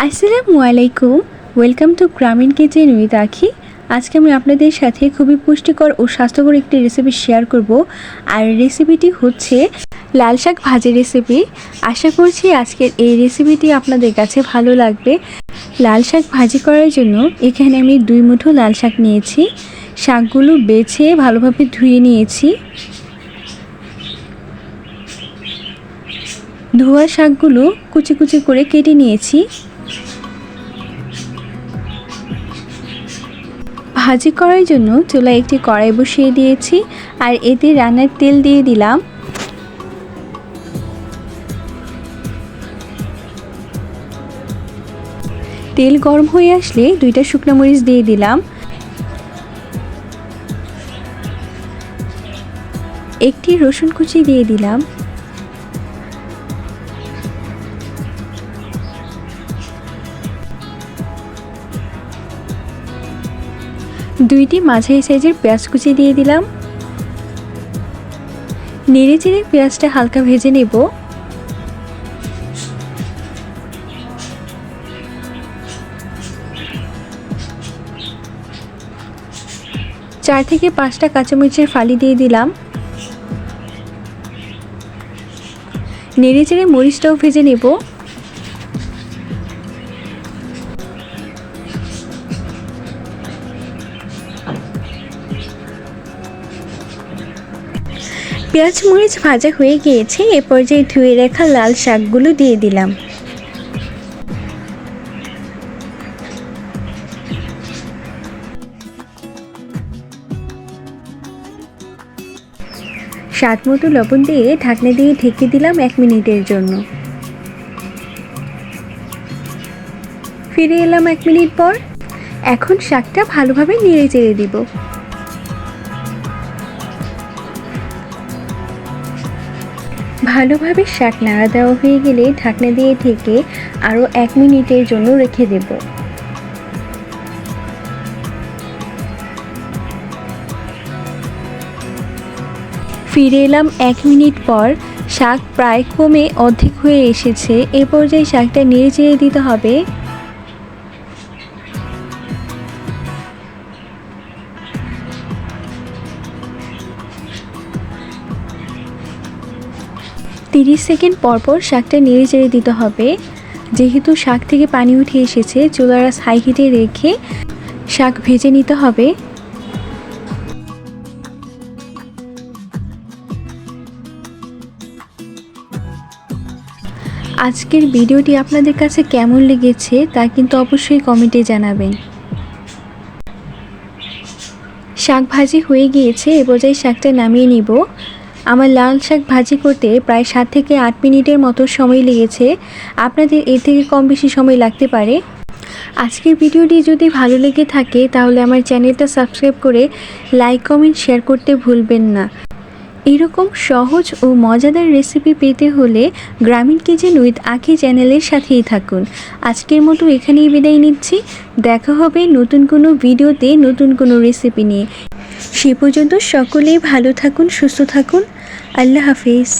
আসসালামু আলাইকুম। Welcome to গ্রামীণ কিচেন উইথ আখি। আজকে আমি আপনাদের সাথে খুবই পুষ্টিকর ও স্বাস্থ্যকর একটি রেসিপি শেয়ার করব। আর রেসিপিটি হচ্ছে লাল শাক ভাজি রেসিপি। আশা করছি আজকের এই রেসিপিটি আপনাদের কাছে ভালো লাগবে। লাল শাক ভাজি করার জন্য এখানে আমি 2 মুঠো লাল শাক নিয়েছি। শাকগুলো বেছে ভালোভাবে ধুয়ে নিয়েছি। ধোয়া শাকগুলো কুচি কুচি করে কেটে নিয়েছি। ভাজি করার জন্য চুলায় একটি কড়াই বসিয়ে দিয়েছি আর এতে রান্নার তেল দিয়ে দিলাম। তেল গরম হয়ে আসলে 2টা শুকনো মরিচ দিয়ে দিলাম। একটি রসুন কুচি দিয়ে দিলাম। দুইটি মাঝারি সাইজের পেঁয়াজ কুচি দিয়ে দিলাম। নেড়ে চেড়ে পেঁয়াজটা হালকা ভেজে নেব। চার থেকে 5টা কাঁচামরিচের ফালি দিয়ে দিলাম। নেড়ে চেড়ে মরিচটাও ভেজে নেব। পেঁয়াজ মরিচ ভাজা হয়ে গিয়েছে। এ পর্যায়ে ধুয়ে রাখা লাল শাকগুলো দিয়ে দিলাম। স্বাদ মতো লবণ দিয়ে ঢাকনা দিয়ে ঢেকে দিলাম 1 মিনিটের জন্য। ফিরে এলাম 1 মিনিট পর। এখন শাকটা ভালোভাবে নেড়ে চেড়ে দিব। ভালোভাবে শাক নাড়া দেওয়া হয়ে গেলে ঢাকনা দিয়ে ঢেকে আরও 1 মিনিটের জন্য রেখে দেব। ফিরে এলাম 1 মিনিট পর। শাক প্রায় কমে অর্ধেক হয়ে এসেছে। এ পর্যায়ে শাকটা নেড়ে চেড়ে দিতে হবে। তিরিশ সেকেন্ড পর পর শাকটা নেড়ে চেড়ে দিতে হবে। যেহেতু শাক থেকে পানি উঠে এসেছে, চুলার আঁচ হাই হিটে রেখে শাক ভেজে নিতে হবে। আজকের ভিডিওটি আপনাদের কাছে কেমন লেগেছে তা কিন্তু অবশ্যই কমেন্টে জানাবেন। শাক ভাজি হয়ে গিয়েছে। এ পর্যায়ে শাকটা নামিয়ে নিব। আমার লাল শাক ভাজি করতে প্রায় 7 থেকে 8 মিনিটের মতো সময় লেগেছে। আপনাদের এর থেকে কম বেশি সময় লাগতে পারে। আজকের ভিডিওটি যদি ভালো লেগে থাকে তাহলে আমার চ্যানেলটা সাবস্ক্রাইব করে লাইক কমেন্ট শেয়ার করতে ভুলবেন না। এরকম সহজ ও মজাদার রেসিপি পেতে হলে গ্রামীণ কিচেন উইথ আখি চ্যানেলের সাথেই থাকুন। আজকের মতো এখানেই বিদায় নিচ্ছি। দেখা হবে নতুন কোনো ভিডিওতে নতুন কোনো রেসিপি নিয়ে। সে পর্যন্ত সকলেই ভালো থাকুন, সুস্থ থাকুন। আল্লাহ হাফিজ।